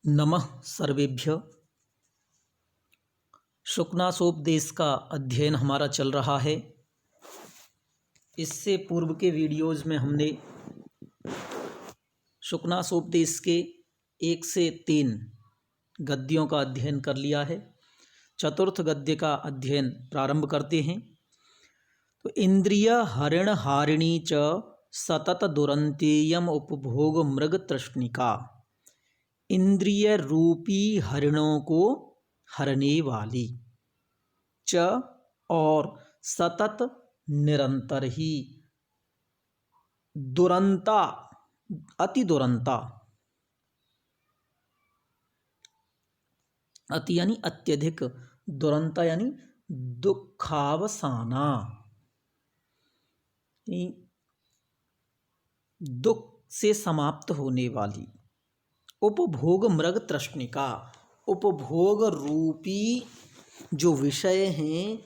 नमः सर्वेभ्य। शुकनासोपदेश का अध्ययन हमारा चल रहा है। इससे पूर्व के वीडियोज़ में हमने शुकनासोपदेश के 1 से 3 गद्यों का अध्ययन कर लिया है। चतुर्थ गद्य का अध्ययन प्रारंभ करते हैं। तो इंद्रिय हरिण हारिणी च सतत दुरंतेयम उपभोग मृग तृष्णिका। इंद्रिय रूपी हरिणों को हरने वाली, च और सतत निरंतर ही, दुरंता अति दुरंता, अति यानी अत्यधिक, दुरंता यानी दुखावसाना, दुख से समाप्त होने वाली। उपभोग मृग तृष्णिका, उपभोग रूपी जो विषय हैं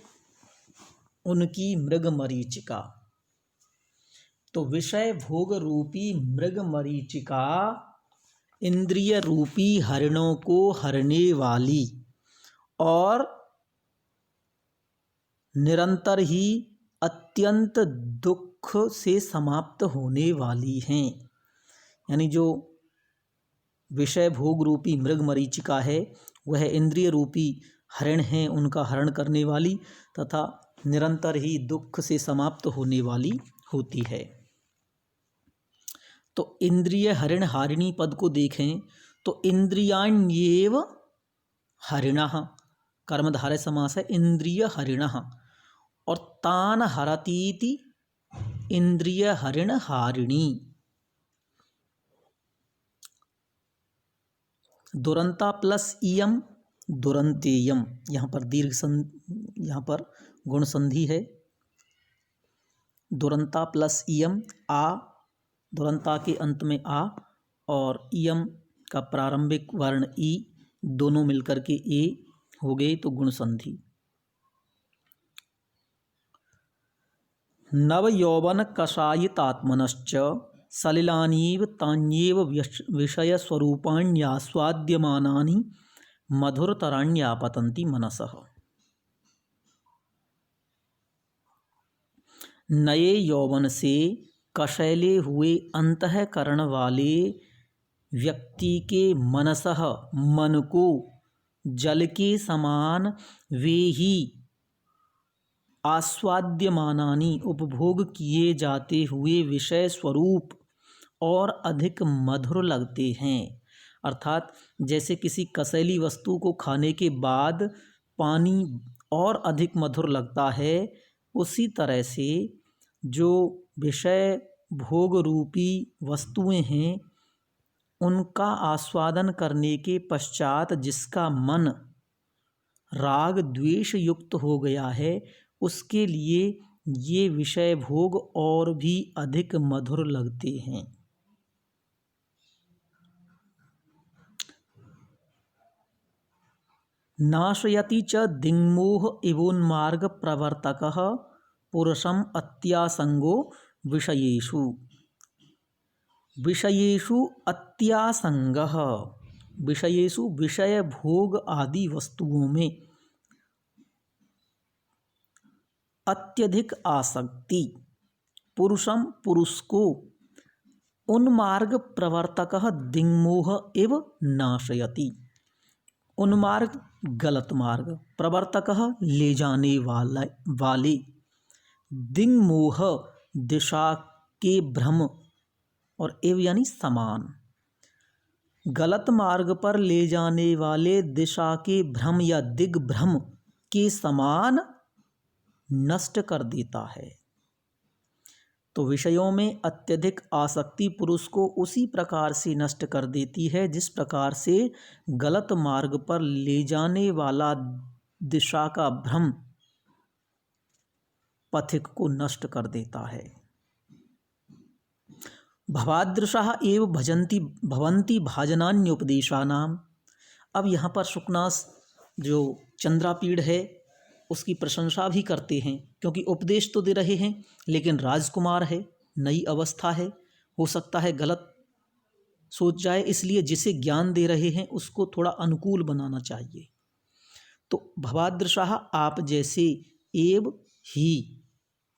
उनकी मृग मरीचिका। तो विषय भोग रूपी मृग मरीचिका इंद्रिय रूपी हरिणों को हरने वाली और निरंतर ही अत्यंत दुख से समाप्त होने वाली हैं। यानी जो विषय भोग रूपी मृग मरीचिका है वह इंद्रिय रूपी हरिण हैं, उनका हरण करने वाली तथा निरंतर ही दुख से समाप्त होने वाली होती है। तो इंद्रिय हरिण हारिणी पद को देखें तो इंद्रियाण्येव हरिणः, कर्मधारय समास है, इंद्रिय हरिणः, और तान हरतीति इंद्रिय हरिण हारिणी। दुरंता प्लस इयम दुरंतेयम, यहाँ पर यहाँ पर गुण संधि है। दुरंता प्लस इयम, आ, दुरंता के अंत में आ और इयम का प्रारंभिक वर्ण ई, दोनों मिलकर के ए हो गए तो गुण संधि। नव यौवन कषायितात्मनश्च सलिलानीव तान्येव विषय स्वरूपाण्यास्वाद्यमानानि मधुरतराण्यापतन्ति मनसः। नए यौवन से कषैले हुए अंतःकरण वाले व्यक्ति के मनसः, मन को, जल के समान वे ही आस्वाद्यमानानि उपभोग किए जाते हुए विषय स्वरूप और अधिक मधुर लगते हैं। अर्थात जैसे किसी कसैली वस्तु को खाने के बाद पानी और अधिक मधुर लगता है, उसी तरह से जो विषय भोग रूपी वस्तुएं हैं उनका आस्वादन करने के पश्चात जिसका मन राग द्वेष युक्त हो गया है उसके लिए ये विषय भोग और भी अधिक मधुर लगते हैं। नाशयति च दिङ्मोह इवोन्मार्ग प्रवर्तकः पुरुषम अत्यासंगो विषयेषु। विषयेषु अत्यासंगः, विषयेषु विषय भोग आदि वस्तुओं में अत्यधिक आसक्ति, पुरुषम पुरुष को, उन्मार्ग प्रवर्तकः दिङ्मोह इव नाशयति, उन्मार्ग गलत मार्ग, प्रवर्तकः ले जाने वाले, दिङ्मोह दिशा के भ्रम, और एव यानी समान, गलत मार्ग पर ले जाने वाले दिशा के भ्रम या दिग्भ्रम के समान नष्ट कर देता है। तो विषयों में अत्यधिक आसक्ति पुरुष को उसी प्रकार से नष्ट कर देती है जिस प्रकार से गलत मार्ग पर ले जाने वाला दिशा का भ्रम पथिक को नष्ट कर देता है। भवादृशः एव भवन्ति भाजनान्योपदेशानाम। अब यहाँ पर शुकनास जो चंद्रापीड़ है उसकी प्रशंसा भी करते हैं, क्योंकि उपदेश तो दे रहे हैं लेकिन राजकुमार है, नई अवस्था है, हो सकता है गलत सोच जाए, इसलिए जिसे ज्ञान दे रहे हैं उसको थोड़ा अनुकूल बनाना चाहिए। तो भवादृशाः आप जैसे एव ही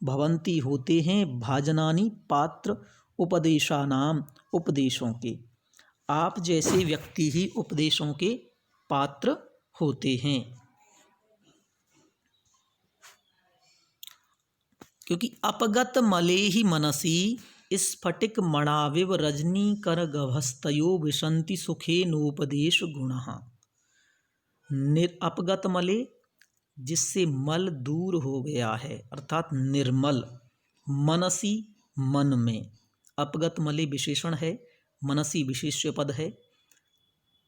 भवन्ति होते हैं भाजनानि पात्र उपदेशानाम उपदेशों के, आप जैसे व्यक्ति ही उपदेशों के पात्र होते हैं। क्योंकि अपगत मले ही मनसी स्फटिक मणाविव रजनीकर गभस्तयो विशन्ति सुखे नोपदेश गुणः। अपगत मले, जिससे मल दूर हो गया है अर्थात निर्मल, मनसी मन में, अपगत मले विशेषण है, मनसी विशेष्य पद है।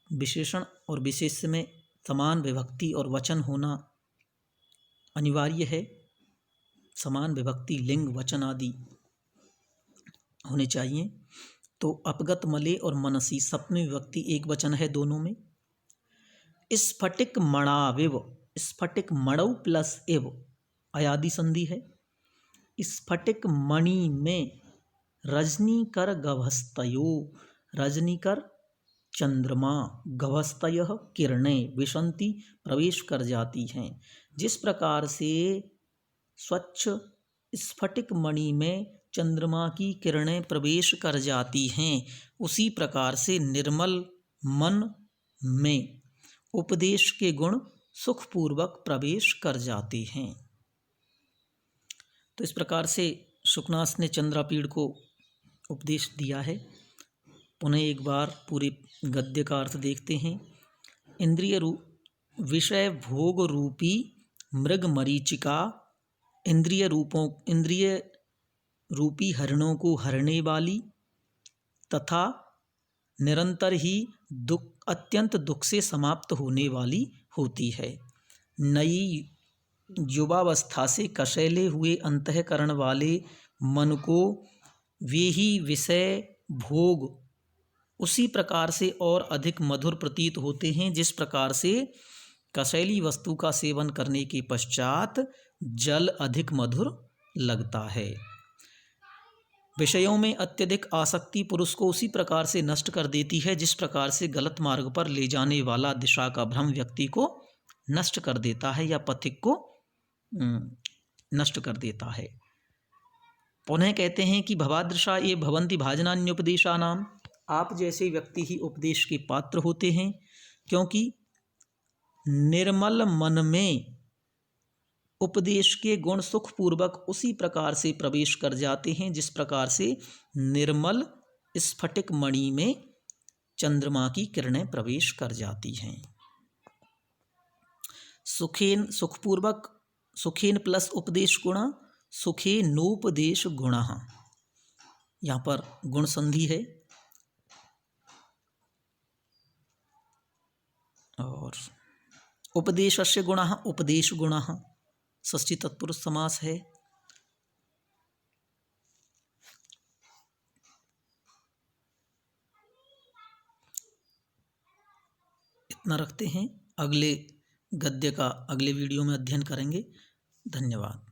विशेषण और विशेष्य में समान विभक्ति और वचन होना अनिवार्य है। समान विभक्ति लिंग वचन आदि होने चाहिए। तो अपगत मले और मनसी सप्तमी विभक्ति एक वचन है दोनों में। स्फटिक मणाविव, स्फटिक मणौ प्लस इव अयादि संधि है। स्फटिक मणि में रजनीकर गभस्तयो, रजनीकर चंद्रमा, गभस्तयः किरणें, विशन्ति प्रवेश कर जाती हैं। जिस प्रकार से स्वच्छ स्फटिक मणि में चंद्रमा की किरणें प्रवेश कर जाती हैं, उसी प्रकार से निर्मल मन में उपदेश के गुण सुखपूर्वक प्रवेश कर जाते हैं। तो इस प्रकार से शुकनास ने चंद्रापीड़ को उपदेश दिया है। पुनः एक बार पूरे गद्य का अर्थ देखते हैं। इंद्रिय विषय भोग रूपी मृग मरीचिका, इंद्रिय रूपी हरणों को हरने वाली तथा निरंतर ही अत्यंत दुख से समाप्त होने वाली होती है। नई युवावस्था से कशैले हुए अंतःकरण वाले मन को वे ही विषय भोग उसी प्रकार से और अधिक मधुर प्रतीत होते हैं जिस प्रकार से कशैली वस्तु का सेवन करने के पश्चात जल अधिक मधुर लगता है। विषयों में अत्यधिक आसक्ति पुरुष को उसी प्रकार से नष्ट कर देती है जिस प्रकार से गलत मार्ग पर ले जाने वाला दिशा का भ्रम व्यक्ति को नष्ट कर देता है या पथिक को नष्ट कर देता है। पुनः कहते हैं कि भवादृशा ये भवन्ति भाजनान्युपदेशानाम, आप जैसे व्यक्ति ही उपदेश के पात्र होते हैं, क्योंकि निर्मल मन में उपदेश के गुण सुखपूर्वक उसी प्रकार से प्रवेश कर जाते हैं जिस प्रकार से निर्मल स्फटिक मणि में चंद्रमा की किरणें प्रवेश कर जाती हैं। सुखेन सुखपूर्वक, सुखेन प्लस उपदेश गुण, सुखे नोपदेश गुण, यहाँ पर गुण संधि है। और उपदेशस्य गुणः उपदेश गुणः षष्ठी तत्पुरुष समास है। इतना रखते हैं, अगले गद्य का अगले वीडियो में अध्ययन करेंगे। धन्यवाद।